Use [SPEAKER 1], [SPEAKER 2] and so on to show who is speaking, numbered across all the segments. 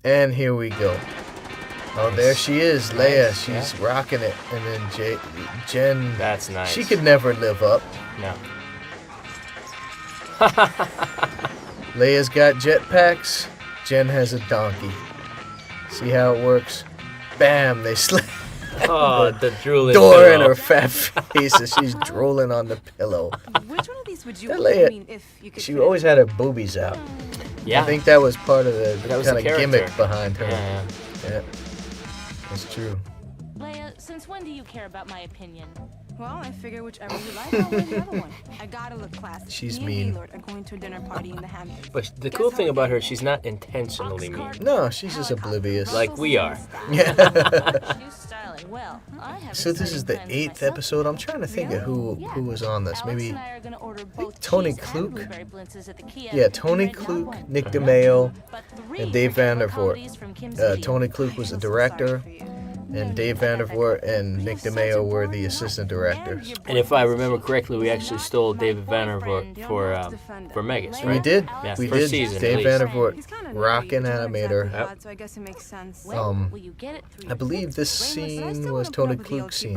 [SPEAKER 1] And here we go. Oh, there she is, Leia. She's rocking it. And then Jen.
[SPEAKER 2] That's nice.
[SPEAKER 1] She could never live up.
[SPEAKER 2] No.
[SPEAKER 1] Leia's got jetpacks. Jen has a donkey. See how it works? Bam! They slam
[SPEAKER 2] Oh, the drooling
[SPEAKER 1] door
[SPEAKER 2] pillow.
[SPEAKER 1] in her fat face as she's drooling on the pillow.
[SPEAKER 3] Which one of these would you
[SPEAKER 1] Leia,
[SPEAKER 3] I mean, if you could
[SPEAKER 1] she
[SPEAKER 3] fit
[SPEAKER 1] always had her boobies out.
[SPEAKER 2] Yeah.
[SPEAKER 1] I think that was part of the
[SPEAKER 2] That was
[SPEAKER 1] kind
[SPEAKER 2] the
[SPEAKER 1] of
[SPEAKER 2] character.
[SPEAKER 1] gimmick behind her.
[SPEAKER 2] Yeah.
[SPEAKER 1] Yeah. It's true.
[SPEAKER 4] Leia, since when do you care about my opinion?
[SPEAKER 3] Well, I figure whichever you like, I'll wear the other one. I gotta look classy.
[SPEAKER 1] She's
[SPEAKER 3] Me
[SPEAKER 1] mean.
[SPEAKER 3] and Gaylord are going to a dinner party in the Hamptons.
[SPEAKER 2] But the cool thing about her, she's not intentionally mean.
[SPEAKER 1] No, she's just oblivious.
[SPEAKER 2] Like we are.
[SPEAKER 1] Yeah.
[SPEAKER 4] New styling. Well, I have
[SPEAKER 1] So this is the
[SPEAKER 4] exciting
[SPEAKER 1] 8th
[SPEAKER 4] plans
[SPEAKER 1] episode. I'm trying to think of who was on this.
[SPEAKER 4] Alex
[SPEAKER 1] Maybe
[SPEAKER 4] and I are gonna order both
[SPEAKER 1] Tony
[SPEAKER 4] cheese and
[SPEAKER 1] Klook.
[SPEAKER 4] blueberry blintzes at the Kiev
[SPEAKER 1] Yeah, Tony
[SPEAKER 4] Red Dot
[SPEAKER 1] Klook,
[SPEAKER 4] one.
[SPEAKER 1] Nick DeMeo,
[SPEAKER 4] But 3
[SPEAKER 1] and Dave
[SPEAKER 4] particular
[SPEAKER 1] Vandervoort.
[SPEAKER 4] comedies from Kim City.
[SPEAKER 1] Tony Klook was the director, and Dave Vandervoort and Nick DeMeo were the assistant directors.
[SPEAKER 2] And if I remember correctly, we actually stole David Vandervoort for Megas, right?
[SPEAKER 1] We did.
[SPEAKER 2] Yeah,
[SPEAKER 1] We
[SPEAKER 2] first
[SPEAKER 1] did.
[SPEAKER 2] season,
[SPEAKER 1] Dave
[SPEAKER 2] at least.
[SPEAKER 1] Vandervoort, rocking animator.
[SPEAKER 2] Yep.
[SPEAKER 3] So I guess it makes sense.
[SPEAKER 4] When will you get it through
[SPEAKER 1] I
[SPEAKER 4] your
[SPEAKER 1] believe this scene was Tony Klook's scene.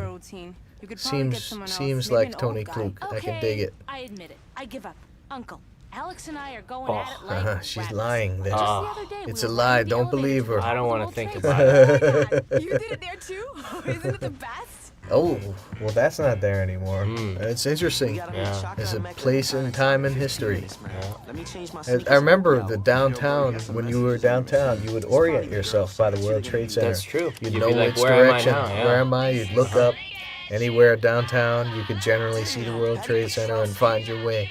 [SPEAKER 1] Seems like Tony Klook. I can dig it.
[SPEAKER 4] I admit it. I give up. Uncle, Alex and I are going
[SPEAKER 2] Oh,
[SPEAKER 4] at it like
[SPEAKER 1] She's
[SPEAKER 4] rabbits.
[SPEAKER 1] lying there.
[SPEAKER 4] Just the
[SPEAKER 2] Ah.
[SPEAKER 4] other day,
[SPEAKER 1] It's
[SPEAKER 4] we
[SPEAKER 1] a
[SPEAKER 4] were
[SPEAKER 1] lie.
[SPEAKER 4] riding the
[SPEAKER 1] Don't
[SPEAKER 4] elevator
[SPEAKER 1] believe her.
[SPEAKER 2] I don't want to
[SPEAKER 4] World
[SPEAKER 2] think
[SPEAKER 4] Trade
[SPEAKER 2] about
[SPEAKER 4] Center.
[SPEAKER 2] it.
[SPEAKER 3] You did it there too? Isn't it the best?
[SPEAKER 1] Oh, well, that's not there anymore. It's interesting.
[SPEAKER 2] Yeah.
[SPEAKER 1] There's a place in time in history.
[SPEAKER 2] Yeah.
[SPEAKER 1] I remember the downtown, when you were downtown, you would orient yourself by the World Trade Center.
[SPEAKER 2] That's true.
[SPEAKER 1] You'd
[SPEAKER 2] You'd
[SPEAKER 1] know
[SPEAKER 2] be like,
[SPEAKER 1] which
[SPEAKER 2] "Where am I
[SPEAKER 1] direction.
[SPEAKER 2] now?" Yeah.
[SPEAKER 1] Where am I? You'd look up. Anywhere downtown, you could generally see the World Trade Center and find your way.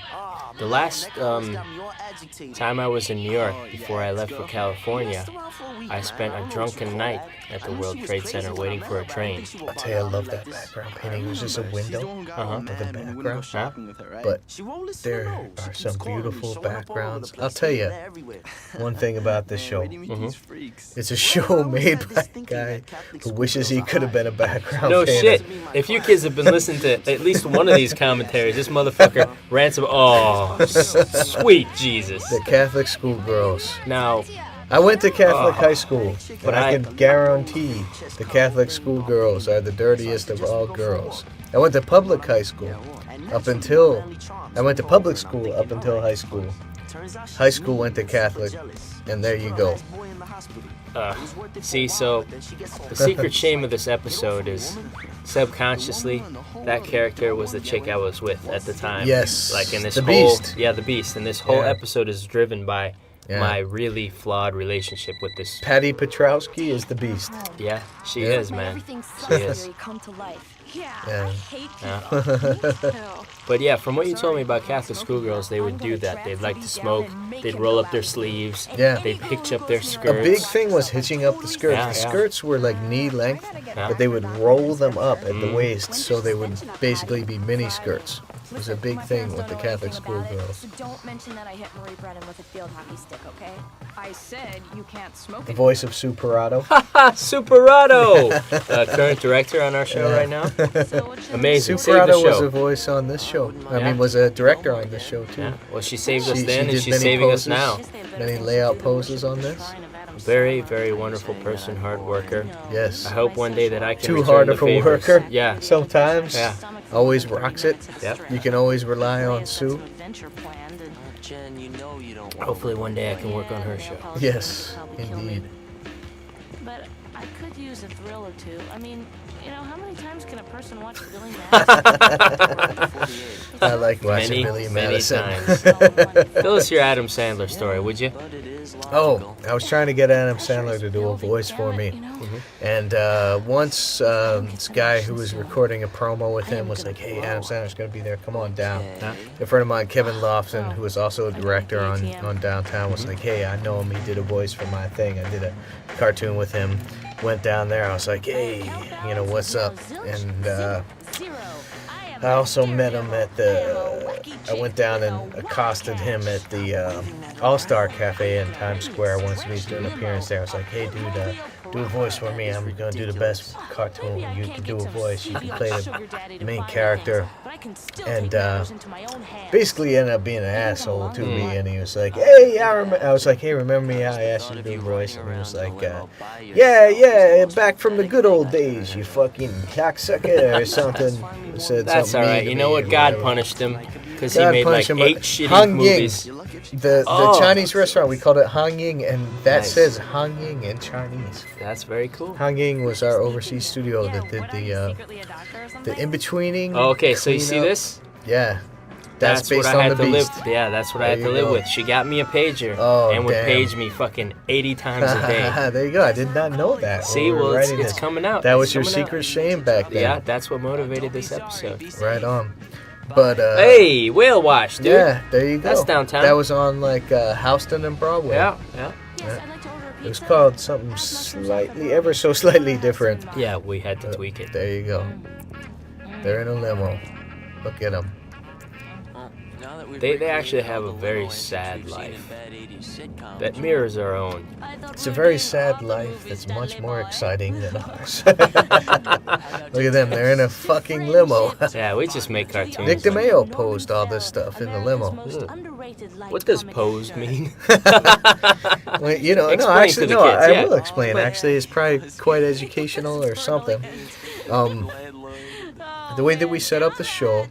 [SPEAKER 2] The last time I was in New York before I left for California, I spent a drunken night at the World Trade Center waiting for a train.
[SPEAKER 1] I'll tell you, I love that background painting. It was just a window
[SPEAKER 2] Uh-huh.
[SPEAKER 1] with a background.
[SPEAKER 2] Huh?
[SPEAKER 1] But there are some beautiful backgrounds. I'll tell you one thing about this show. It's a show made by a guy who wishes he could have been a background
[SPEAKER 2] No
[SPEAKER 1] painter.
[SPEAKER 2] shit. If you kids have been listening to at least one of these commentaries, this motherfucker rants about, oh, sweet Jesus.
[SPEAKER 1] The Catholic schoolgirls.
[SPEAKER 2] Now,
[SPEAKER 1] I went to Catholic high school,
[SPEAKER 2] But
[SPEAKER 1] but I
[SPEAKER 2] I-
[SPEAKER 1] can guarantee the Catholic schoolgirls are the dirtiest of all girls. I went to public high school up until high school. High school went to Catholic, and there you go.
[SPEAKER 2] see, so the secret shame of this episode is subconsciously that character was the chick I was with at the time.
[SPEAKER 1] Yes,
[SPEAKER 2] Like in this
[SPEAKER 1] the
[SPEAKER 2] whole,
[SPEAKER 1] Beast.
[SPEAKER 2] yeah, the Beast. And this whole
[SPEAKER 1] Yeah.
[SPEAKER 2] episode is driven by
[SPEAKER 1] Yeah.
[SPEAKER 2] my really flawed relationship with this.
[SPEAKER 1] Patty Petrowski is the Beast.
[SPEAKER 2] Yeah, she
[SPEAKER 1] Yeah.
[SPEAKER 2] is, man.
[SPEAKER 4] Everything's
[SPEAKER 2] She is.
[SPEAKER 4] come to life.
[SPEAKER 3] Yeah,
[SPEAKER 1] Yeah.
[SPEAKER 3] I hate
[SPEAKER 2] Yeah.
[SPEAKER 3] you.
[SPEAKER 2] But yeah, from what you told me about Catholic schoolgirls, they would do that. They'd like to smoke. They'd roll up their sleeves.
[SPEAKER 1] Yeah.
[SPEAKER 2] They'd hitch up their
[SPEAKER 1] A
[SPEAKER 2] skirts.
[SPEAKER 1] big thing was hitching up the skirts.
[SPEAKER 2] Yeah,
[SPEAKER 1] The
[SPEAKER 2] yeah.
[SPEAKER 1] skirts were like knee length,
[SPEAKER 2] Yeah.
[SPEAKER 1] but they would roll them up at the waist, so they would basically be mini skirts. It was a big thing with the Catholic schoolgirls.
[SPEAKER 4] So don't mention that I hit Marie Brennan with a field hockey stick, okay?
[SPEAKER 3] I said you can't smoke
[SPEAKER 1] The
[SPEAKER 3] it.
[SPEAKER 1] voice of Superato.
[SPEAKER 2] Ha! Superado! Current director on our show right now.
[SPEAKER 4] So what should
[SPEAKER 2] Amazing. Saved the
[SPEAKER 1] Superato was a
[SPEAKER 2] show.
[SPEAKER 1] voice on this show. I
[SPEAKER 2] Yeah.
[SPEAKER 1] mean, was a director on this show too.
[SPEAKER 2] Yeah. Well, she saved us
[SPEAKER 1] She
[SPEAKER 2] then, and
[SPEAKER 1] did
[SPEAKER 2] she's
[SPEAKER 1] many
[SPEAKER 2] saving us
[SPEAKER 1] poses.
[SPEAKER 2] now.
[SPEAKER 1] Many layout poses on this.
[SPEAKER 2] Very, very wonderful person, hard worker.
[SPEAKER 1] Yes.
[SPEAKER 2] I hope one day that I can
[SPEAKER 1] Too
[SPEAKER 2] return
[SPEAKER 1] hard
[SPEAKER 2] the
[SPEAKER 1] of a
[SPEAKER 2] favors.
[SPEAKER 1] worker.
[SPEAKER 2] Yeah.
[SPEAKER 1] Sometimes.
[SPEAKER 2] Yeah.
[SPEAKER 1] Always rocks it.
[SPEAKER 2] Yep.
[SPEAKER 1] You can always rely on Sue.
[SPEAKER 2] Hopefully one day I can work on her show.
[SPEAKER 1] Yes, indeed.
[SPEAKER 4] But I could use a thrill or two. I mean, how many times can a person watch Billy Madison?
[SPEAKER 1] I like watching
[SPEAKER 2] Many,
[SPEAKER 1] Billy
[SPEAKER 2] many
[SPEAKER 1] Madison.
[SPEAKER 2] times. Fill us your Adam Sandler story, would you?
[SPEAKER 1] Oh, I was trying to get Adam Sandler to do a voice for me. And once this guy who was recording a promo with him was like, hey, Adam Sandler's going to be there. Come on down. A friend of mine, Kevin Lofton, who was also a director on Downtown, was like, hey, I know him. He did a voice for my thing. I did a cartoon with him. Went down there. I was like, hey, what's up? And I also met him at I went down and accosted him at the All-Star Cafe in Times Square once he was doing an appearance there. I was like, hey, dude, do a voice for me. I'm going to do the best cartoon. You can do a voice. You can play the main character.
[SPEAKER 4] but I can still
[SPEAKER 1] And,
[SPEAKER 4] take matters into my own hands.
[SPEAKER 1] basically ended up being an asshole to me, and he was like, "Hey, I was like, hey, remember me? I asked you to do a voice," and he was like, "Yeah, back from the good old days, you fucking cocksucker," or something. Said
[SPEAKER 2] That's
[SPEAKER 1] something
[SPEAKER 2] all right.
[SPEAKER 1] mean to
[SPEAKER 2] You know
[SPEAKER 1] me
[SPEAKER 2] what?
[SPEAKER 1] or
[SPEAKER 2] God
[SPEAKER 1] whatever.
[SPEAKER 2] punished him because he
[SPEAKER 1] God
[SPEAKER 2] made like
[SPEAKER 1] punished him,
[SPEAKER 2] 8
[SPEAKER 1] but
[SPEAKER 2] shitty
[SPEAKER 1] Hang
[SPEAKER 2] movies.
[SPEAKER 1] Ying, the
[SPEAKER 2] Oh.
[SPEAKER 1] Chinese restaurant, we called it Hang Ying, and that
[SPEAKER 2] Nice.
[SPEAKER 1] says Hang Ying in Chinese.
[SPEAKER 2] That's very cool.
[SPEAKER 1] Hang Ying was our overseas studio
[SPEAKER 4] Yeah,
[SPEAKER 1] that did
[SPEAKER 4] what, are you secretly a doctor or
[SPEAKER 1] the
[SPEAKER 4] something?
[SPEAKER 1] in-betweening.
[SPEAKER 2] Oh, okay, so you see
[SPEAKER 1] cleanup.
[SPEAKER 2] this?
[SPEAKER 1] Yeah. That's based
[SPEAKER 2] what I
[SPEAKER 1] on
[SPEAKER 2] had
[SPEAKER 1] the
[SPEAKER 2] to
[SPEAKER 1] Beast.
[SPEAKER 2] live. Yeah, that's what I
[SPEAKER 1] There
[SPEAKER 2] had to
[SPEAKER 1] you
[SPEAKER 2] live
[SPEAKER 1] go.
[SPEAKER 2] with. She got me a pager
[SPEAKER 1] Oh,
[SPEAKER 2] and would
[SPEAKER 1] damn.
[SPEAKER 2] page me fucking 80 times a day.
[SPEAKER 1] There you go. I did not know that.
[SPEAKER 2] See,
[SPEAKER 1] when we were
[SPEAKER 2] well, it's
[SPEAKER 1] writing this.
[SPEAKER 2] coming out.
[SPEAKER 1] That
[SPEAKER 2] It's
[SPEAKER 1] was your
[SPEAKER 2] coming out.
[SPEAKER 1] secret shame back then.
[SPEAKER 2] Yeah, that's what motivated this episode.
[SPEAKER 1] Right on. But
[SPEAKER 2] Hey, Whale Wash, dude.
[SPEAKER 1] yeah, there you go.
[SPEAKER 2] That's downtown.
[SPEAKER 1] That was on like Houston and Broadway.
[SPEAKER 2] Yeah.
[SPEAKER 4] Yes, I'd like to order a pizza.
[SPEAKER 1] It was called something slightly, ever so slightly different.
[SPEAKER 2] Yeah, we had to tweak it.
[SPEAKER 1] There you go. They're in a limo. Look at them.
[SPEAKER 2] They actually have a very sad life that mirrors our own.
[SPEAKER 1] It's a very sad life that's much more exciting than ours. Look at them. They're in a fucking limo.
[SPEAKER 2] Yeah, we just make cartoons.
[SPEAKER 1] Nick DeMeo posed all this stuff in the limo.
[SPEAKER 2] What does posed mean?
[SPEAKER 1] Well, you know, no,
[SPEAKER 2] Explain
[SPEAKER 1] actually,
[SPEAKER 2] to the
[SPEAKER 1] no,
[SPEAKER 2] kids,
[SPEAKER 1] I
[SPEAKER 2] yeah.
[SPEAKER 1] will explain. Actually, it's probably quite educational or something. The way that we set up the show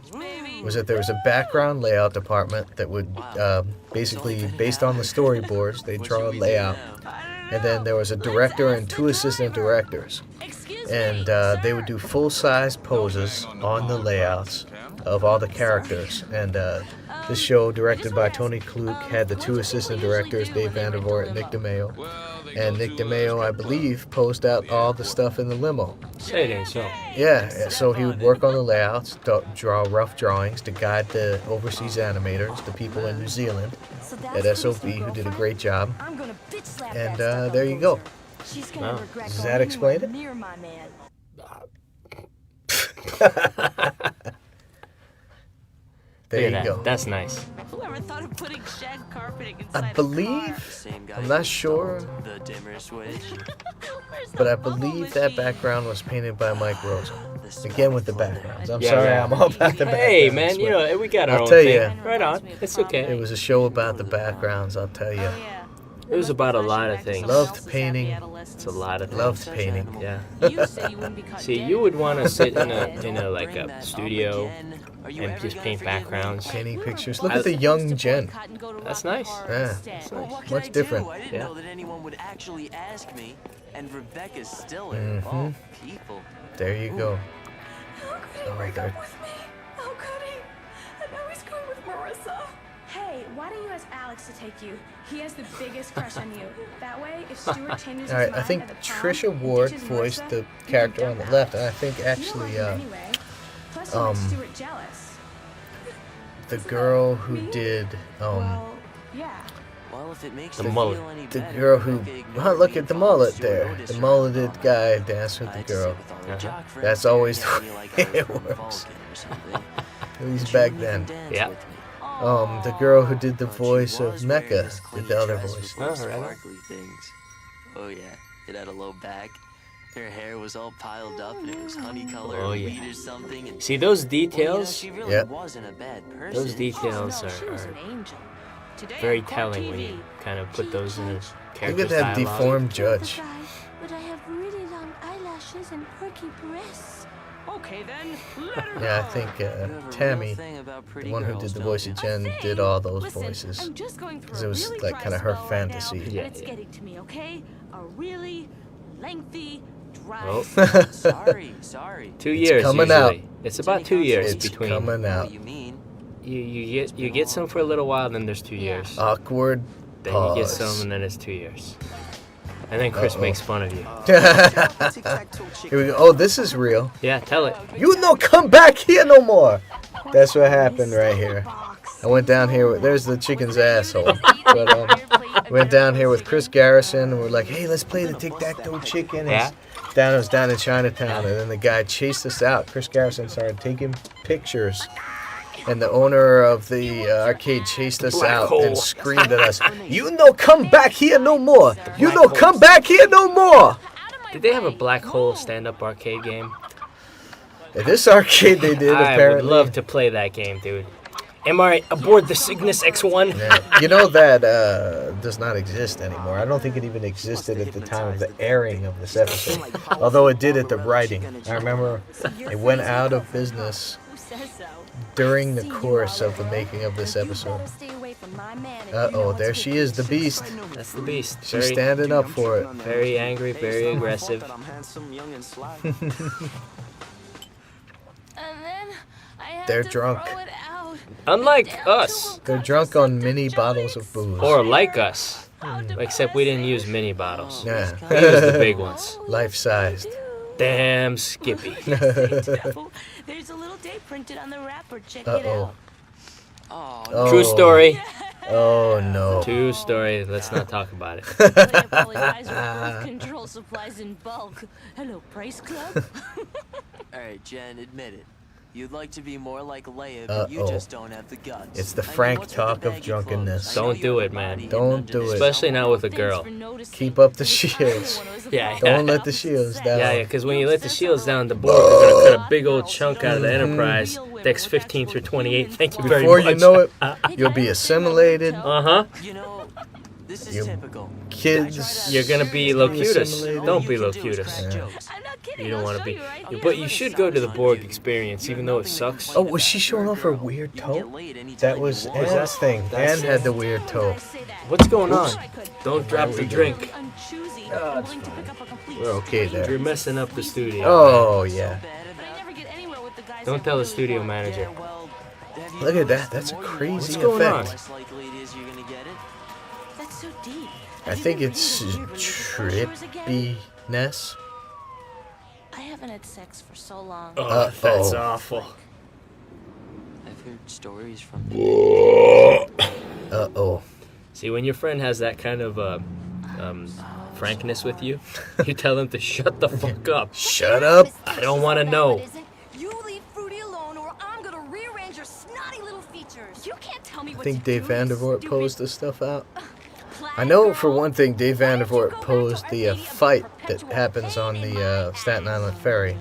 [SPEAKER 1] was that there was a background layout department that would basically, based on the storyboards, they'd draw a layout. And then there was a director and 2 assistant directors. And they would do full-size poses on the layouts of all the characters. And this show, directed by Tony Kluk, had the 2 assistant directors, Dave Vandervoort and Nick DeMeo. And Nick DeMeo, I believe, posed out all the stuff in the limo.
[SPEAKER 2] Say it ain't so.
[SPEAKER 1] Yeah, so he would work on the layouts, draw rough drawings to guide the overseas animators, the people in New Zealand at SOP, who did a great job. And there you go.
[SPEAKER 2] Wow.
[SPEAKER 1] Does that explain it? There
[SPEAKER 2] Look
[SPEAKER 1] you
[SPEAKER 2] at
[SPEAKER 1] go.
[SPEAKER 2] that. That's nice.
[SPEAKER 4] Whoever thought of putting shag carpeting
[SPEAKER 1] I
[SPEAKER 4] inside a car?
[SPEAKER 1] believe, I'm not sure, but I believe that background was painted by Mike Rosa. Again with the backgrounds. I'm
[SPEAKER 2] Yeah,
[SPEAKER 1] sorry,
[SPEAKER 2] yeah.
[SPEAKER 1] I'm all about the backgrounds.
[SPEAKER 2] Hey, man, you
[SPEAKER 1] but
[SPEAKER 2] know, we got our
[SPEAKER 1] I'll
[SPEAKER 2] own
[SPEAKER 1] tell
[SPEAKER 2] thing.
[SPEAKER 1] ya.
[SPEAKER 2] Right on. It's okay.
[SPEAKER 1] It was a show about the backgrounds, I'll tell you.
[SPEAKER 4] Oh, yeah.
[SPEAKER 2] It was about a lot of things.
[SPEAKER 1] Loved painting.
[SPEAKER 2] It's a lot of things.
[SPEAKER 1] Loved painting.
[SPEAKER 2] Yeah.
[SPEAKER 4] You say you wouldn't be caught
[SPEAKER 2] See,
[SPEAKER 4] dead.
[SPEAKER 2] you would want to sit in a like a studio and just paint backgrounds.
[SPEAKER 1] Painting pictures. Look at the young Jen.
[SPEAKER 2] That's nice.
[SPEAKER 1] Yeah, much different.
[SPEAKER 5] I didn't
[SPEAKER 2] Yeah.
[SPEAKER 5] know that anyone would actually ask me. And Rebecca Stiller,
[SPEAKER 1] Mhm.
[SPEAKER 5] of all people.
[SPEAKER 1] There you go.
[SPEAKER 3] How could he
[SPEAKER 1] Oh,
[SPEAKER 3] break
[SPEAKER 1] there.
[SPEAKER 3] up with me? How could he? And now he's going with Marissa. Hey, why don't you ask Alex to take you? He has the biggest crush on you. That way, if Stuart changes
[SPEAKER 1] All right,
[SPEAKER 3] his
[SPEAKER 1] I
[SPEAKER 3] mind
[SPEAKER 1] think
[SPEAKER 3] at the prom
[SPEAKER 1] Trisha
[SPEAKER 3] and
[SPEAKER 1] Ward
[SPEAKER 3] ditches
[SPEAKER 1] voiced
[SPEAKER 3] Marissa,
[SPEAKER 1] the
[SPEAKER 3] you can
[SPEAKER 1] character on
[SPEAKER 3] dump
[SPEAKER 1] the
[SPEAKER 3] Alex.
[SPEAKER 1] left, and I think
[SPEAKER 3] You love
[SPEAKER 1] actually
[SPEAKER 3] him anyway. Plus, you
[SPEAKER 1] um,
[SPEAKER 3] make Stuart jealous.
[SPEAKER 1] the girl who did
[SPEAKER 3] Well, yeah.
[SPEAKER 5] Well, if it makes
[SPEAKER 2] The
[SPEAKER 5] you
[SPEAKER 2] mullet.
[SPEAKER 5] feel any
[SPEAKER 1] the
[SPEAKER 5] better,
[SPEAKER 1] girl who
[SPEAKER 5] Rebecca ignored
[SPEAKER 1] oh, look
[SPEAKER 5] me
[SPEAKER 1] at the
[SPEAKER 5] and called
[SPEAKER 1] mullet
[SPEAKER 5] Stuart
[SPEAKER 1] there.
[SPEAKER 5] Otis
[SPEAKER 1] The
[SPEAKER 5] her
[SPEAKER 1] mulleted
[SPEAKER 5] father.
[SPEAKER 1] guy danced with
[SPEAKER 5] I
[SPEAKER 1] the
[SPEAKER 5] had to
[SPEAKER 1] girl.
[SPEAKER 5] sit with all the jock friends
[SPEAKER 1] That's
[SPEAKER 5] staring
[SPEAKER 1] always
[SPEAKER 5] at
[SPEAKER 1] the
[SPEAKER 5] me like
[SPEAKER 1] way
[SPEAKER 5] I was
[SPEAKER 1] it
[SPEAKER 5] from
[SPEAKER 1] works.
[SPEAKER 5] Vulcan or something.
[SPEAKER 1] At least
[SPEAKER 5] She
[SPEAKER 1] back
[SPEAKER 5] wouldn't
[SPEAKER 1] then.
[SPEAKER 5] even dance
[SPEAKER 2] Yeah.
[SPEAKER 5] with me.
[SPEAKER 1] The girl who did the
[SPEAKER 5] But she
[SPEAKER 1] voice
[SPEAKER 5] was
[SPEAKER 1] of
[SPEAKER 5] wearing
[SPEAKER 1] Mecca
[SPEAKER 5] this
[SPEAKER 1] did
[SPEAKER 5] clean
[SPEAKER 1] the other
[SPEAKER 5] dress
[SPEAKER 1] voice.
[SPEAKER 5] with those
[SPEAKER 2] Oh, right on.
[SPEAKER 5] sparkly things. Oh yeah, it had a low back. Her hair was all piled up and it was honey color
[SPEAKER 2] Oh,
[SPEAKER 5] or
[SPEAKER 2] yeah.
[SPEAKER 5] wheat or something. And
[SPEAKER 2] See those
[SPEAKER 5] well, you know,
[SPEAKER 2] details?
[SPEAKER 5] she really
[SPEAKER 1] Yeah.
[SPEAKER 5] wasn't a bad person.
[SPEAKER 2] Those details
[SPEAKER 4] Oh, no, she was
[SPEAKER 2] are
[SPEAKER 4] an angel. Today
[SPEAKER 2] very
[SPEAKER 4] on Court
[SPEAKER 2] telling when
[SPEAKER 4] TV.
[SPEAKER 2] you kind of put those in a
[SPEAKER 1] Look
[SPEAKER 2] character's
[SPEAKER 1] at that
[SPEAKER 2] dialogue.
[SPEAKER 1] deformed judge.
[SPEAKER 4] But I have really long eyelashes and perky breasts. Okay then, let her
[SPEAKER 1] Yeah, I
[SPEAKER 4] go.
[SPEAKER 1] think
[SPEAKER 5] You have a real
[SPEAKER 1] Tammy,
[SPEAKER 5] thing about
[SPEAKER 1] the
[SPEAKER 5] pretty
[SPEAKER 1] one who
[SPEAKER 5] girls,
[SPEAKER 1] did the
[SPEAKER 5] don't
[SPEAKER 1] voice
[SPEAKER 5] you?
[SPEAKER 1] of Jen, did all those
[SPEAKER 4] Listen,
[SPEAKER 1] voices.
[SPEAKER 4] I'm just going through
[SPEAKER 1] 'Cause it
[SPEAKER 4] a
[SPEAKER 1] was
[SPEAKER 4] really
[SPEAKER 1] like
[SPEAKER 4] dry
[SPEAKER 1] kinda her
[SPEAKER 4] spell right
[SPEAKER 1] fantasy.
[SPEAKER 4] now,
[SPEAKER 2] Yeah,
[SPEAKER 4] and it's
[SPEAKER 2] yeah.
[SPEAKER 4] getting to me, okay? A really lengthy, dry
[SPEAKER 2] Oh.
[SPEAKER 5] Sorry.
[SPEAKER 2] 2
[SPEAKER 1] It's
[SPEAKER 2] years
[SPEAKER 1] coming
[SPEAKER 2] usually.
[SPEAKER 1] out.
[SPEAKER 2] It's about 2 years
[SPEAKER 1] It's
[SPEAKER 2] between.
[SPEAKER 1] coming
[SPEAKER 5] What
[SPEAKER 1] out.
[SPEAKER 5] you mean?
[SPEAKER 2] You get some for a little while, then there's 2 years.
[SPEAKER 1] Awkward
[SPEAKER 2] Then you get
[SPEAKER 1] pause.
[SPEAKER 2] some, and then it's 2 years. And then Chris
[SPEAKER 1] Uh-oh.
[SPEAKER 2] makes fun of you.
[SPEAKER 1] Here we go. Oh, this is real.
[SPEAKER 2] Yeah, tell it.
[SPEAKER 1] You no come back here no more. That's what happened right here. I went down here with, there's the chicken's asshole. But went down here with Chris Garrison and we're like, hey, let's play the tic-tac-toe chicken. And
[SPEAKER 2] Yeah.
[SPEAKER 1] it was down in Chinatown, and then the guy chased us out. Chris Garrison started taking pictures. And the owner of the arcade chased us
[SPEAKER 2] Black
[SPEAKER 1] out
[SPEAKER 2] hole.
[SPEAKER 1] and screamed at us, you no come back here no more. You
[SPEAKER 2] black
[SPEAKER 1] no
[SPEAKER 2] hole.
[SPEAKER 1] come back here no more.
[SPEAKER 2] Did they have a black hole stand-up arcade game?
[SPEAKER 1] At this arcade they did,
[SPEAKER 2] I
[SPEAKER 1] apparently.
[SPEAKER 2] would love to play that game, dude. Am I aboard the Cygnus X1?
[SPEAKER 1] Yeah. You know that does not exist anymore. I don't think it even existed at the time of the airing of this episode. Although it did at the writing. I remember it went out of business during the course of the making of this episode. Uh-oh, there she is, the beast.
[SPEAKER 2] That's the beast.
[SPEAKER 1] She's standing up for it.
[SPEAKER 2] Very angry, very aggressive.
[SPEAKER 4] And then I had
[SPEAKER 1] They're
[SPEAKER 4] to
[SPEAKER 1] drunk.
[SPEAKER 4] throw it out.
[SPEAKER 2] Unlike us,
[SPEAKER 1] They're drunk on mini bottles of booze.
[SPEAKER 2] or like us, except we didn't use mini bottles.
[SPEAKER 1] Yeah.
[SPEAKER 2] We used the big ones.
[SPEAKER 1] Life-sized.
[SPEAKER 2] Damn Skippy.
[SPEAKER 4] There's a little date printed on the wrapper. Check it
[SPEAKER 1] Uh-oh.
[SPEAKER 4] out.
[SPEAKER 1] Oh.
[SPEAKER 2] True story.
[SPEAKER 1] Oh, no.
[SPEAKER 2] True story. Let's not talk about it.
[SPEAKER 4] Birth control supplies in bulk. Hello, Price Club.
[SPEAKER 5] All right, Jen, admit it. You'd like to be more like Leia, but you
[SPEAKER 1] Uh-oh.
[SPEAKER 5] just don't have the guts.
[SPEAKER 1] It's the
[SPEAKER 5] I mean,
[SPEAKER 1] Frank
[SPEAKER 5] what's with the
[SPEAKER 1] talk of
[SPEAKER 5] baggy
[SPEAKER 1] drunkenness.
[SPEAKER 5] clothes? I know
[SPEAKER 2] Don't
[SPEAKER 5] you
[SPEAKER 2] do
[SPEAKER 5] have a
[SPEAKER 2] it, man.
[SPEAKER 5] body
[SPEAKER 1] Don't
[SPEAKER 5] and
[SPEAKER 1] do it.
[SPEAKER 2] Especially not with a girl.
[SPEAKER 1] Keep up the shields.
[SPEAKER 2] Yeah,
[SPEAKER 1] Don't let the shields down.
[SPEAKER 2] Yeah, because when you let the shields down, the board is going to cut a big old chunk out of the Enterprise. Decks 15 through 28. Thank you very
[SPEAKER 1] Before
[SPEAKER 2] much.
[SPEAKER 1] you know it, you'll be assimilated.
[SPEAKER 2] Uh-huh.
[SPEAKER 5] You know, this is
[SPEAKER 1] You-
[SPEAKER 5] typical.
[SPEAKER 1] Kids.
[SPEAKER 2] You're going to be Locutus.
[SPEAKER 1] Assimilated.
[SPEAKER 2] Don't be
[SPEAKER 5] You can do is
[SPEAKER 2] Locutus.
[SPEAKER 5] crack
[SPEAKER 1] Yeah.
[SPEAKER 5] jokes.
[SPEAKER 4] I'm not kidding.
[SPEAKER 2] You don't
[SPEAKER 4] I'll
[SPEAKER 2] want to
[SPEAKER 4] show
[SPEAKER 2] be.
[SPEAKER 4] you right here.
[SPEAKER 2] But you should go to the Borg experience, even though it sucks.
[SPEAKER 1] Oh, was she showing off her weird
[SPEAKER 5] You can get
[SPEAKER 1] toe?
[SPEAKER 5] laid anytime
[SPEAKER 1] That
[SPEAKER 5] you
[SPEAKER 1] was
[SPEAKER 5] want.
[SPEAKER 1] Anne's thing. Anne had the weird toe.
[SPEAKER 2] What's going on? Don't drop the drink.
[SPEAKER 1] We're okay there.
[SPEAKER 2] You're messing up the studio.
[SPEAKER 1] Oh, yeah.
[SPEAKER 2] Don't tell the studio manager.
[SPEAKER 1] Look at that. That's a crazy
[SPEAKER 2] What's going
[SPEAKER 1] effect.
[SPEAKER 2] on?
[SPEAKER 5] Less likely it is you're gonna get it.
[SPEAKER 4] That's so deep.
[SPEAKER 1] I think it's trippiness.
[SPEAKER 4] I haven't had sex for so long.
[SPEAKER 2] Oh, that's
[SPEAKER 1] Uh-oh.
[SPEAKER 2] awful.
[SPEAKER 5] I've heard stories from
[SPEAKER 1] Uh-oh.
[SPEAKER 2] See, when your friend has that kind of frankness with you, you tell them to shut the fuck up.
[SPEAKER 1] Shut up.
[SPEAKER 2] I don't want to know.
[SPEAKER 6] You leave Fruity alone, or I'm gonna rearrange your snotty little features.
[SPEAKER 3] You can't tell me
[SPEAKER 1] I
[SPEAKER 3] what
[SPEAKER 1] think
[SPEAKER 3] to
[SPEAKER 1] Dave
[SPEAKER 3] do, you
[SPEAKER 1] Vandervoort
[SPEAKER 3] stupid
[SPEAKER 1] posed this stuff out.
[SPEAKER 3] plaid
[SPEAKER 1] I know
[SPEAKER 3] girl.
[SPEAKER 1] for one thing, Dave
[SPEAKER 3] Why don't you
[SPEAKER 1] Vandervoort
[SPEAKER 3] go back to
[SPEAKER 1] posed
[SPEAKER 3] our
[SPEAKER 1] the
[SPEAKER 3] lady of
[SPEAKER 1] fight that
[SPEAKER 3] perpetual
[SPEAKER 1] happens on
[SPEAKER 3] pain in
[SPEAKER 1] the
[SPEAKER 3] my
[SPEAKER 1] Staten Island ferry.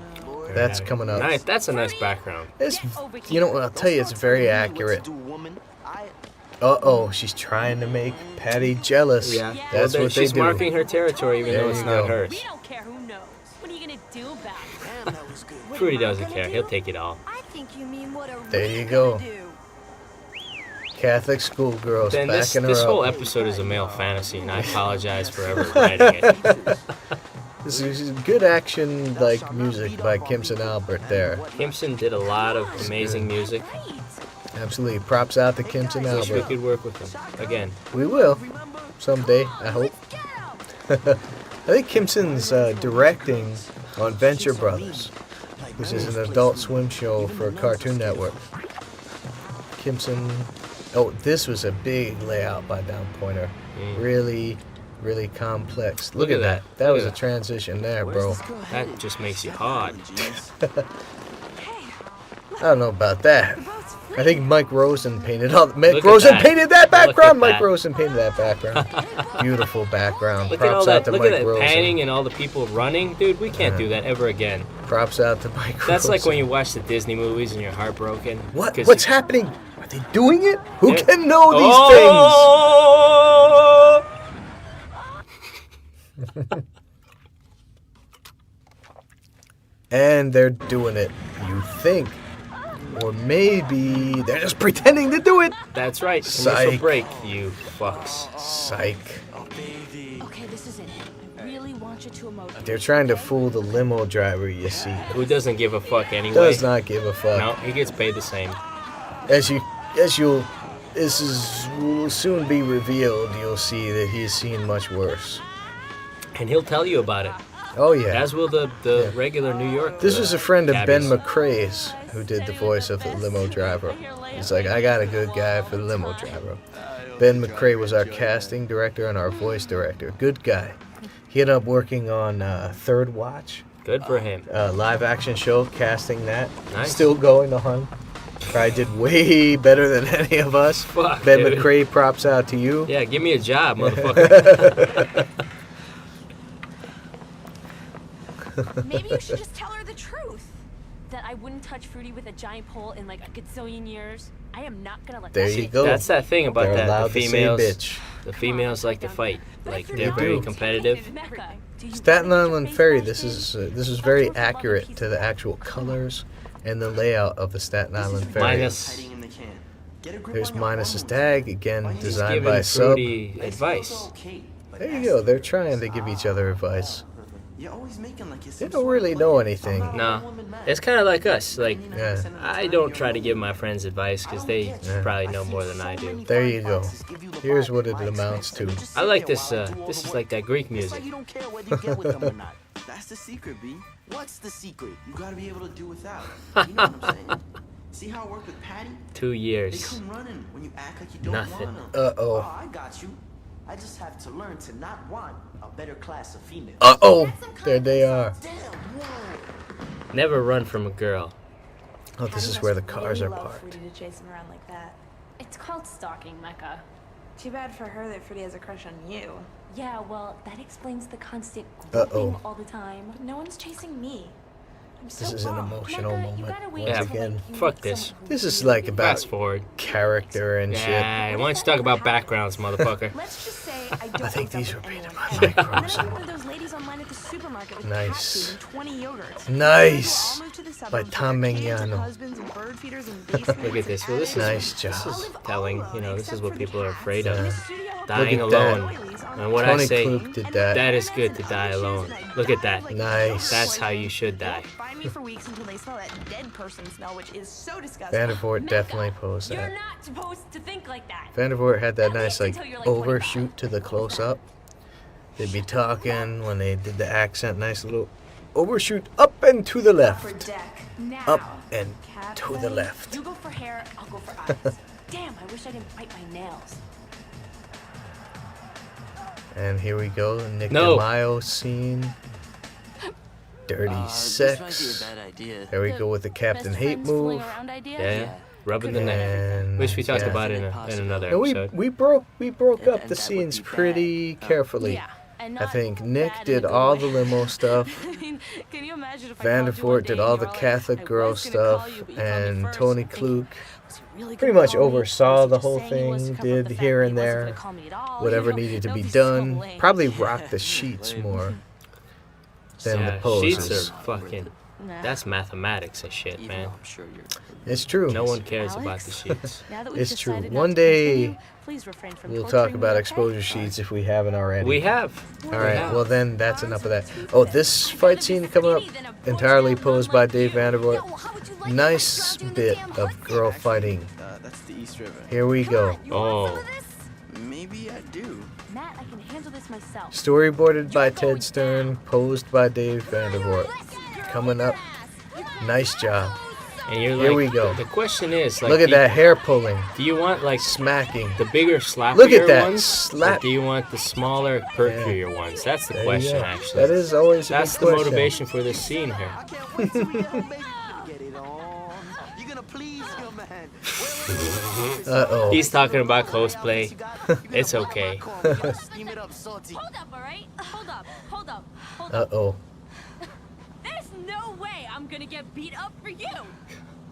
[SPEAKER 1] That's coming up.
[SPEAKER 2] Nice. That's a nice background.
[SPEAKER 1] It's, you know what? I'll tell you, it's very accurate. Uh-oh, she's trying to make Patty jealous.
[SPEAKER 2] Yeah.
[SPEAKER 1] That's
[SPEAKER 2] Well,
[SPEAKER 1] what they
[SPEAKER 2] she's
[SPEAKER 1] do.
[SPEAKER 2] marking her territory, even
[SPEAKER 1] There
[SPEAKER 2] though it's
[SPEAKER 1] you
[SPEAKER 2] not
[SPEAKER 1] go.
[SPEAKER 2] hers.
[SPEAKER 3] We don't care who knows. What are you gonna do about it?
[SPEAKER 2] Fruity doesn't care. He'll take it all.
[SPEAKER 6] I think you mean what a
[SPEAKER 1] There you
[SPEAKER 6] real
[SPEAKER 1] go.
[SPEAKER 6] gonna do.
[SPEAKER 1] Catholic schoolgirls
[SPEAKER 2] Then this
[SPEAKER 1] backing her
[SPEAKER 2] whole
[SPEAKER 1] up.
[SPEAKER 2] episode is a male fantasy, and I apologize for ever writing it.
[SPEAKER 1] This is good action, like music by Kimson Albert there.
[SPEAKER 2] Kimson did a lot of amazing music.
[SPEAKER 1] Absolutely. Props out to Kimson
[SPEAKER 2] Wish we
[SPEAKER 1] Albert.
[SPEAKER 2] could work with him again.
[SPEAKER 1] We will. Someday, I hope. I think Kimson's directing on Venture Brothers, which is an adult swim show for Cartoon Network. Kimson. Oh, this was a big layout by Down Pointer. Really, really complex. Look at that. That
[SPEAKER 2] Look
[SPEAKER 1] was
[SPEAKER 2] at
[SPEAKER 1] a
[SPEAKER 2] that.
[SPEAKER 1] transition there, bro.
[SPEAKER 2] That just makes you hard.
[SPEAKER 1] I don't know about that. I think Mike Rosen painted all. Mike
[SPEAKER 2] Look at
[SPEAKER 1] Rosen
[SPEAKER 2] that.
[SPEAKER 1] painted that
[SPEAKER 2] Look at
[SPEAKER 1] background. Mike
[SPEAKER 2] that.
[SPEAKER 1] Rosen painted that background. Beautiful background.
[SPEAKER 2] Look at all
[SPEAKER 1] Props
[SPEAKER 2] that.
[SPEAKER 1] out to
[SPEAKER 2] Look
[SPEAKER 1] Mike
[SPEAKER 2] at that
[SPEAKER 1] Rosen.
[SPEAKER 2] panning and all the people running, dude. We can't do that ever again.
[SPEAKER 1] Props out to Mike Rosen.
[SPEAKER 2] That's like when you watch the Disney movies and you're heartbroken.
[SPEAKER 1] What?
[SPEAKER 2] 'cause
[SPEAKER 1] What's
[SPEAKER 2] you-
[SPEAKER 1] happening? Are they doing it? Who
[SPEAKER 2] Yeah.
[SPEAKER 1] can know these
[SPEAKER 2] Oh!
[SPEAKER 1] things? And they're doing it. You think. Or maybe they're just pretending to do it.
[SPEAKER 2] That's right.
[SPEAKER 1] Psych.
[SPEAKER 2] Commercial break, you fucks.
[SPEAKER 1] Psych.
[SPEAKER 4] Okay, this is it. I really want you to emote.
[SPEAKER 1] They're trying to fool the limo driver, you see.
[SPEAKER 2] Who doesn't give a fuck anyway?
[SPEAKER 1] Does not give a fuck.
[SPEAKER 2] No, he gets paid the same.
[SPEAKER 1] This will soon be revealed, you'll see that he's seen much worse.
[SPEAKER 2] And he'll tell you about it.
[SPEAKER 1] Oh yeah.
[SPEAKER 2] As will the regular New York.
[SPEAKER 1] This was a friend of Ben
[SPEAKER 2] cabbies.
[SPEAKER 1] McCrae's who did the voice of the limo driver. He's like, I got a good guy for the limo driver. Ben McCrae was our casting director and our voice director. Good guy. He ended up working on Third Watch,
[SPEAKER 2] Good for him.
[SPEAKER 1] live action show, casting that.
[SPEAKER 2] Nice.
[SPEAKER 1] Still going on. Probably did way better than any of us.
[SPEAKER 2] Fuck,
[SPEAKER 1] Ben
[SPEAKER 2] dude.
[SPEAKER 1] McCrae, props out to you.
[SPEAKER 2] Yeah, give me a job, motherfucker.
[SPEAKER 3] Maybe you should just tell her the truth.
[SPEAKER 7] that I wouldn't touch Fruity with a giant pole in like a gazillion years. I am not gonna let
[SPEAKER 1] There
[SPEAKER 7] that
[SPEAKER 1] you
[SPEAKER 7] shit
[SPEAKER 1] go.
[SPEAKER 2] That's that thing about
[SPEAKER 1] They're
[SPEAKER 2] that.
[SPEAKER 1] allowed
[SPEAKER 2] The
[SPEAKER 1] to say
[SPEAKER 2] females,
[SPEAKER 1] bitch.
[SPEAKER 2] the females like to fight. Like they're
[SPEAKER 1] They
[SPEAKER 2] very
[SPEAKER 1] do.
[SPEAKER 2] competitive.
[SPEAKER 7] Mecca, do you
[SPEAKER 1] Staten
[SPEAKER 7] really
[SPEAKER 1] Island
[SPEAKER 7] get
[SPEAKER 1] Ferry.
[SPEAKER 7] face
[SPEAKER 1] This is very accurate to the actual colors and the layout of the Staten Island Ferry.
[SPEAKER 2] Minus,
[SPEAKER 1] There's Minus's tag again,
[SPEAKER 2] he's
[SPEAKER 1] designed by
[SPEAKER 2] giving
[SPEAKER 1] Sub.
[SPEAKER 2] Fruity advice.
[SPEAKER 1] There you go. They're trying to give each other advice.
[SPEAKER 5] You're always making like
[SPEAKER 1] They don't really know anything.
[SPEAKER 2] No, it's kind of like us. Like
[SPEAKER 1] Yeah.
[SPEAKER 2] I don't try to give my friends advice because they probably know more than I do.
[SPEAKER 1] There you go. Here's what it amounts to.
[SPEAKER 2] I like this. This is like that Greek music.
[SPEAKER 8] You don't care whether you get with them or not.
[SPEAKER 5] That's the secret, B. What's the secret? You gotta be able to do without. You know what I'm saying? See how it worked with Patty?
[SPEAKER 2] 2
[SPEAKER 5] They
[SPEAKER 2] years.
[SPEAKER 5] come running when you act like you don't
[SPEAKER 2] Nothing.
[SPEAKER 5] want them.
[SPEAKER 1] Uh-oh.
[SPEAKER 8] I got you. I just have to learn to not want a better class of female.
[SPEAKER 1] Uh-oh. There they are.
[SPEAKER 8] Damn, whoa.
[SPEAKER 2] Never run from a girl.
[SPEAKER 1] Oh, this is where the cars are
[SPEAKER 3] Love
[SPEAKER 1] parked.
[SPEAKER 3] Fruity to chase him around like that.
[SPEAKER 7] It's called stalking, Mecca.
[SPEAKER 3] Too bad for her that Fruity has a crush on you.
[SPEAKER 7] Yeah, well, that explains the constant
[SPEAKER 1] Uh-oh.
[SPEAKER 7] groping all the time.
[SPEAKER 3] No one's chasing me. I'm so
[SPEAKER 1] This is an
[SPEAKER 3] wrong.
[SPEAKER 1] emotional
[SPEAKER 7] Mecca, you
[SPEAKER 1] moment
[SPEAKER 7] gotta wait
[SPEAKER 1] once
[SPEAKER 7] until,
[SPEAKER 1] again.
[SPEAKER 7] like, you
[SPEAKER 2] Fuck
[SPEAKER 7] meet
[SPEAKER 2] this.
[SPEAKER 7] someone who
[SPEAKER 1] This is
[SPEAKER 7] really
[SPEAKER 1] like about
[SPEAKER 2] Fast forward.
[SPEAKER 1] character and shit.
[SPEAKER 2] Yeah, why don't you talk about backgrounds, motherfucker?
[SPEAKER 3] Let's just say I don't
[SPEAKER 1] I think
[SPEAKER 3] hook
[SPEAKER 1] these
[SPEAKER 3] up
[SPEAKER 1] were
[SPEAKER 3] with
[SPEAKER 1] painted
[SPEAKER 3] anyone
[SPEAKER 1] by
[SPEAKER 3] ever.
[SPEAKER 1] Mike
[SPEAKER 3] And then I
[SPEAKER 1] Rosen.
[SPEAKER 3] met one of those ladies online at the supermarket with
[SPEAKER 1] Nice.
[SPEAKER 3] cat food and 20 yogurts.
[SPEAKER 1] Nice.
[SPEAKER 3] All moved to the
[SPEAKER 1] By
[SPEAKER 3] suburbs
[SPEAKER 1] Tom
[SPEAKER 3] with their kids and
[SPEAKER 1] Magnano.
[SPEAKER 3] husbands and bird feeders and basements
[SPEAKER 2] Look at this.
[SPEAKER 3] and
[SPEAKER 2] Well, this is
[SPEAKER 1] Nice job.
[SPEAKER 2] This is telling. You know, this is what people are afraid
[SPEAKER 1] Yeah.
[SPEAKER 2] of.
[SPEAKER 3] Studio
[SPEAKER 2] Dying
[SPEAKER 1] Look at that.
[SPEAKER 2] alone. And what I
[SPEAKER 1] Tony
[SPEAKER 2] say,
[SPEAKER 1] Kluk did that.
[SPEAKER 2] that is good to die alone. Look at that.
[SPEAKER 1] Nice.
[SPEAKER 2] That's how you should die.
[SPEAKER 3] Find me for weeks until they smell that dead person smell, which is so disgusting.
[SPEAKER 1] Vandervoort definitely posed
[SPEAKER 7] You're
[SPEAKER 1] that.
[SPEAKER 7] not supposed to think like that.
[SPEAKER 1] Vandervoort had that nice like
[SPEAKER 7] Until you're, like,
[SPEAKER 1] overshoot to the close up. They'd be talking when they did the accent, nice little overshoot up and to the
[SPEAKER 3] Upper
[SPEAKER 1] left.
[SPEAKER 3] deck. Now.
[SPEAKER 1] Up and
[SPEAKER 3] Cat
[SPEAKER 1] to the
[SPEAKER 3] fight.
[SPEAKER 1] left.
[SPEAKER 7] You go for hair, I'll go for eyes. Damn, I wish I didn't bite my nails.
[SPEAKER 1] And here we go, Nick
[SPEAKER 2] No.
[SPEAKER 1] DeMaio scene. Dirty
[SPEAKER 5] This might be
[SPEAKER 1] sex.
[SPEAKER 5] a bad idea.
[SPEAKER 1] There we go with the Captain
[SPEAKER 7] Best
[SPEAKER 1] Hate
[SPEAKER 7] friends fooling
[SPEAKER 1] move.
[SPEAKER 7] around idea?
[SPEAKER 2] Yeah, rubbing the neck.
[SPEAKER 1] And
[SPEAKER 2] Wish we talked
[SPEAKER 1] yeah.
[SPEAKER 2] about it in another
[SPEAKER 1] No,
[SPEAKER 2] episode.
[SPEAKER 1] we broke up
[SPEAKER 5] And
[SPEAKER 1] the
[SPEAKER 5] that would
[SPEAKER 1] scenes
[SPEAKER 5] be bad.
[SPEAKER 1] pretty carefully.
[SPEAKER 7] Yeah. And
[SPEAKER 1] I
[SPEAKER 7] not
[SPEAKER 1] think Nick
[SPEAKER 7] bad in a
[SPEAKER 1] did
[SPEAKER 7] good
[SPEAKER 1] all
[SPEAKER 7] way.
[SPEAKER 1] the limo stuff.
[SPEAKER 7] I mean, can you imagine if I called you one
[SPEAKER 1] Vandervoort
[SPEAKER 7] day
[SPEAKER 1] did
[SPEAKER 7] and
[SPEAKER 1] all
[SPEAKER 7] you
[SPEAKER 1] the
[SPEAKER 7] were like,
[SPEAKER 1] Catholic
[SPEAKER 7] "I
[SPEAKER 1] girl
[SPEAKER 7] was gonna call
[SPEAKER 1] stuff,
[SPEAKER 7] you, but you called me
[SPEAKER 1] and
[SPEAKER 7] first,"
[SPEAKER 1] Tony
[SPEAKER 7] and thinking,
[SPEAKER 1] Kluk
[SPEAKER 7] "Was he really
[SPEAKER 1] pretty
[SPEAKER 7] gonna
[SPEAKER 1] much
[SPEAKER 7] call me?
[SPEAKER 1] oversaw
[SPEAKER 7] Was he
[SPEAKER 1] the
[SPEAKER 7] just
[SPEAKER 1] whole
[SPEAKER 7] saying he was
[SPEAKER 1] thing,
[SPEAKER 7] to cover up
[SPEAKER 1] did
[SPEAKER 7] the fact
[SPEAKER 1] here
[SPEAKER 7] that he
[SPEAKER 1] and
[SPEAKER 7] wasn't
[SPEAKER 1] there,
[SPEAKER 7] gonna call me at all,
[SPEAKER 1] whatever
[SPEAKER 7] you know?
[SPEAKER 1] needed to
[SPEAKER 7] That
[SPEAKER 1] be
[SPEAKER 7] would so
[SPEAKER 1] done.
[SPEAKER 7] lame.
[SPEAKER 1] Probably rocked the sheets more than the
[SPEAKER 2] Yeah, sheets
[SPEAKER 1] poses.
[SPEAKER 2] are fucking.
[SPEAKER 7] Nah.
[SPEAKER 2] That's mathematics and shit,
[SPEAKER 5] Even
[SPEAKER 2] man.
[SPEAKER 5] though I'm sure you're.
[SPEAKER 1] It's true.
[SPEAKER 2] No one cares about
[SPEAKER 7] Alex?
[SPEAKER 2] the sheets.
[SPEAKER 7] Now that we've
[SPEAKER 1] It's true.
[SPEAKER 7] decided
[SPEAKER 1] One
[SPEAKER 7] not to
[SPEAKER 1] day
[SPEAKER 7] continue, please refrain from
[SPEAKER 1] We'll talk
[SPEAKER 7] torturing me,
[SPEAKER 1] about
[SPEAKER 7] okay?
[SPEAKER 1] exposure sheets if we haven't already.
[SPEAKER 2] We have.
[SPEAKER 1] All right. Well, then that's enough of that. Oh, this fight scene coming up entirely posed by Dave Vandervoort. Nice bit of girl fighting.
[SPEAKER 5] That's the East River.
[SPEAKER 1] Here we go.
[SPEAKER 2] Oh,
[SPEAKER 5] Maybe I do.
[SPEAKER 7] Matt, I can handle this myself.
[SPEAKER 1] Storyboarded by Ted Stern, posed by Dave Vandervoort. Coming up. Nice job.
[SPEAKER 2] and you're like,
[SPEAKER 1] Here we go.
[SPEAKER 2] The question is, like,
[SPEAKER 1] Look at that hair pulling,
[SPEAKER 2] Do you want like
[SPEAKER 1] smacking.
[SPEAKER 2] the bigger, slappier
[SPEAKER 1] Look at that,
[SPEAKER 2] ones,
[SPEAKER 1] slap.
[SPEAKER 2] or do you want the smaller, perkier ones? That's the
[SPEAKER 1] There you
[SPEAKER 2] question,
[SPEAKER 1] go.
[SPEAKER 2] actually.
[SPEAKER 1] That is always a
[SPEAKER 2] That's
[SPEAKER 1] good
[SPEAKER 2] the
[SPEAKER 1] question.
[SPEAKER 2] motivation for this scene here.
[SPEAKER 8] I can't wait till we get home, baby. Get it on. You're gonna please your man.
[SPEAKER 1] Uh-oh.
[SPEAKER 2] He's talking about cosplay. It's okay.
[SPEAKER 8] Steam it up, salty.
[SPEAKER 7] Hold up, all right? Hold up, hold up, hold up.
[SPEAKER 1] Uh-oh.
[SPEAKER 7] There's no way I'm gonna get beat up for you.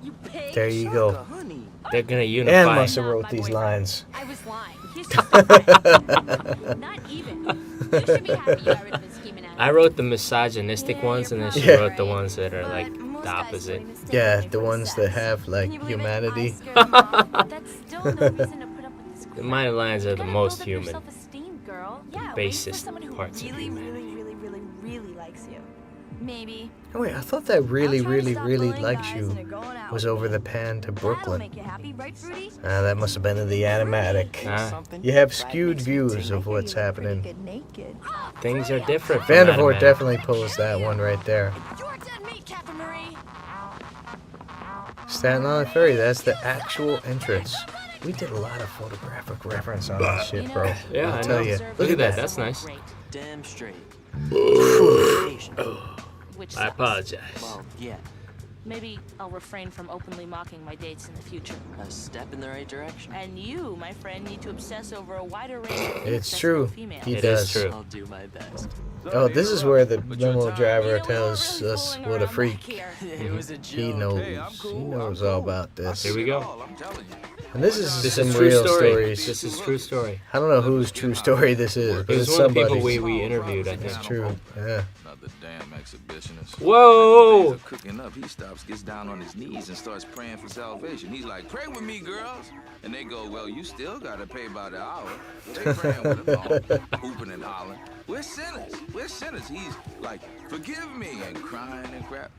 [SPEAKER 7] You pig.
[SPEAKER 1] There you go.
[SPEAKER 8] Honey.
[SPEAKER 2] They're gonna
[SPEAKER 1] And
[SPEAKER 2] unify.
[SPEAKER 1] must have
[SPEAKER 7] Not
[SPEAKER 1] wrote
[SPEAKER 7] my
[SPEAKER 1] these
[SPEAKER 7] boyfriend.
[SPEAKER 1] lines.
[SPEAKER 7] I was lying. He's just a friend. Not even. You should be happy you got rid of his scheming ass.
[SPEAKER 2] I wrote the misogynistic ones, and then she
[SPEAKER 1] Yeah.
[SPEAKER 2] wrote the ones that are like the opposite.
[SPEAKER 1] Yeah, the ones that have, like, humanity.
[SPEAKER 7] That's still no reason to put up with this crap.
[SPEAKER 2] My lines are
[SPEAKER 7] You
[SPEAKER 2] the
[SPEAKER 7] gotta
[SPEAKER 2] most
[SPEAKER 7] build up your
[SPEAKER 2] human.
[SPEAKER 7] self-esteem, girl. Yeah, wait for
[SPEAKER 2] basest
[SPEAKER 7] someone who
[SPEAKER 2] parts of
[SPEAKER 3] Really,
[SPEAKER 2] humanity.
[SPEAKER 3] really likes you.
[SPEAKER 7] Maybe.
[SPEAKER 1] Oh, wait, I thought that really,
[SPEAKER 3] I'll try to
[SPEAKER 1] really,
[SPEAKER 3] stop
[SPEAKER 1] really
[SPEAKER 3] bullying
[SPEAKER 1] likes
[SPEAKER 3] guys
[SPEAKER 1] you
[SPEAKER 3] into going out
[SPEAKER 1] was
[SPEAKER 3] with
[SPEAKER 1] over
[SPEAKER 3] me.
[SPEAKER 1] the pan to
[SPEAKER 3] That'll
[SPEAKER 1] Brooklyn.
[SPEAKER 3] make you happy, right, Fruity?
[SPEAKER 1] That must have been in the animatic.
[SPEAKER 2] Ah,
[SPEAKER 1] You have skewed views of what's happening.
[SPEAKER 3] Get naked.
[SPEAKER 2] things are different. From
[SPEAKER 1] Vandervoort
[SPEAKER 2] Animatic.
[SPEAKER 1] definitely posed that one right there.
[SPEAKER 7] You're dead meat, Captain Marie.
[SPEAKER 1] Staten Island Ferry, that's the actual entrance. We did a lot of photographic reference on this shit, bro.
[SPEAKER 2] Yeah,
[SPEAKER 1] I'll
[SPEAKER 2] I
[SPEAKER 1] tell
[SPEAKER 2] know.
[SPEAKER 1] you.
[SPEAKER 2] Look at that. That's nice.
[SPEAKER 5] Damn straight.
[SPEAKER 7] Which
[SPEAKER 2] I
[SPEAKER 7] sucks.
[SPEAKER 2] apologize.
[SPEAKER 5] Well, yeah.
[SPEAKER 4] Maybe I'll refrain from openly mocking my dates in the future.
[SPEAKER 5] A step in the right direction.
[SPEAKER 4] And you, my friend, need to obsess over a wider range of
[SPEAKER 1] It's true.
[SPEAKER 4] inaccessible females.
[SPEAKER 1] He
[SPEAKER 2] It
[SPEAKER 1] does.
[SPEAKER 2] is true.
[SPEAKER 5] I'll do my best.
[SPEAKER 1] Oh, this is where the limo driver
[SPEAKER 4] You know, we
[SPEAKER 1] tells
[SPEAKER 4] were really
[SPEAKER 1] us
[SPEAKER 4] fooling
[SPEAKER 1] what a
[SPEAKER 4] around
[SPEAKER 1] freak
[SPEAKER 4] back here.
[SPEAKER 5] It was a joke.
[SPEAKER 1] he knows. He knows all about this.
[SPEAKER 2] Here we go.
[SPEAKER 8] I'm telling you.
[SPEAKER 1] And this is
[SPEAKER 2] This
[SPEAKER 1] some
[SPEAKER 2] is true
[SPEAKER 1] real
[SPEAKER 2] story.
[SPEAKER 1] stories.
[SPEAKER 2] This is true story.
[SPEAKER 1] I don't know whose true story this is, but
[SPEAKER 2] It was
[SPEAKER 1] it's
[SPEAKER 2] one of the people
[SPEAKER 1] somebody's.
[SPEAKER 2] we interviewed, I think.
[SPEAKER 1] It's true. Yeah.
[SPEAKER 8] Another damn exhibitionist.
[SPEAKER 2] Whoa!
[SPEAKER 8] Days of cooking up, he stops, gets down on his knees, and starts praying for salvation. He's like, "Pray with me, girls." And they go, "Well, you still gotta pay by the hour." They praying with him, all, hooping and hollering. We're sinners. We're sinners. He's like, "Forgive me," and crying and crap.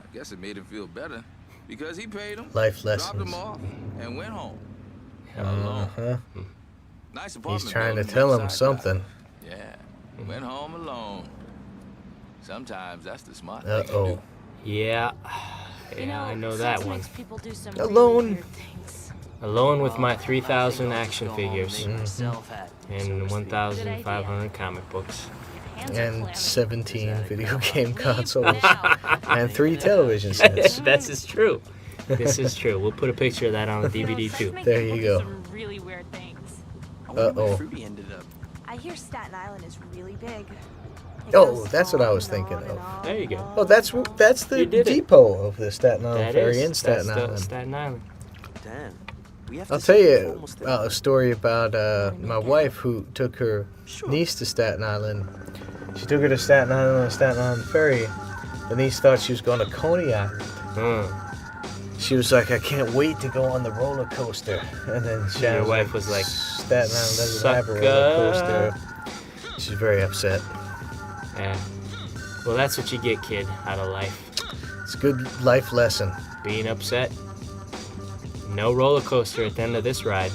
[SPEAKER 8] I guess it made him feel better because he paid him,
[SPEAKER 1] Life
[SPEAKER 8] dropped him
[SPEAKER 1] lessons.
[SPEAKER 8] off, and went home. Alone.
[SPEAKER 1] Uh-huh.
[SPEAKER 8] Nice apartment.
[SPEAKER 1] He's trying to
[SPEAKER 8] building,
[SPEAKER 1] tell him
[SPEAKER 8] inside guy.
[SPEAKER 1] something.
[SPEAKER 8] Yeah, went home alone. Sometimes that's the smart thing to
[SPEAKER 1] Uh-oh.
[SPEAKER 8] do.
[SPEAKER 2] Yeah.
[SPEAKER 4] You
[SPEAKER 2] Yeah, I know
[SPEAKER 4] sex
[SPEAKER 2] that one.
[SPEAKER 4] makes people do some
[SPEAKER 1] Alone.
[SPEAKER 4] really weird things.
[SPEAKER 2] Alone with my 3,000
[SPEAKER 5] I think I'll
[SPEAKER 2] action
[SPEAKER 5] just go home and
[SPEAKER 2] figures
[SPEAKER 5] make myself happy, so
[SPEAKER 2] and
[SPEAKER 5] to speak.
[SPEAKER 2] 1,500 comic books.
[SPEAKER 4] Hands are
[SPEAKER 1] And
[SPEAKER 4] clammy.
[SPEAKER 1] 17 video game
[SPEAKER 4] Leave
[SPEAKER 1] consoles.
[SPEAKER 4] now.
[SPEAKER 1] And 3 television sets.
[SPEAKER 2] This is true. This is true. We'll put a picture of that on the DVD
[SPEAKER 4] Sex
[SPEAKER 2] too.
[SPEAKER 4] makes
[SPEAKER 1] There
[SPEAKER 4] people
[SPEAKER 1] you
[SPEAKER 4] do
[SPEAKER 1] go.
[SPEAKER 4] some really weird things.
[SPEAKER 5] I wonder where
[SPEAKER 1] Uh-oh.
[SPEAKER 5] Fruity ended up.
[SPEAKER 6] I hear Staten Island is really big.
[SPEAKER 1] Oh, that's what I was thinking of.
[SPEAKER 2] There you go.
[SPEAKER 1] Oh, that's the
[SPEAKER 2] You did it.
[SPEAKER 1] depot of the Staten Island
[SPEAKER 2] That
[SPEAKER 1] Ferry
[SPEAKER 2] is.
[SPEAKER 1] in Staten
[SPEAKER 2] That's the
[SPEAKER 1] Island.
[SPEAKER 2] Staten Island.
[SPEAKER 5] Damn. We have
[SPEAKER 1] I'll
[SPEAKER 5] to
[SPEAKER 1] tell
[SPEAKER 5] see if
[SPEAKER 1] you
[SPEAKER 5] almost there.
[SPEAKER 1] about a story about my wife who took her niece to Staten Island. She took her to Staten Island on the Staten Island Ferry. The niece thought she was going to Coney Island. She was like, "I can't wait to go on the roller coaster." And then
[SPEAKER 2] Your wife was like,
[SPEAKER 1] "Staten Island doesn't have a roller coaster." She's very upset.
[SPEAKER 2] Yeah. Well, that's what you get, kid, out of life.
[SPEAKER 1] It's a good life lesson.
[SPEAKER 2] Being upset. No roller coaster at the end of this ride.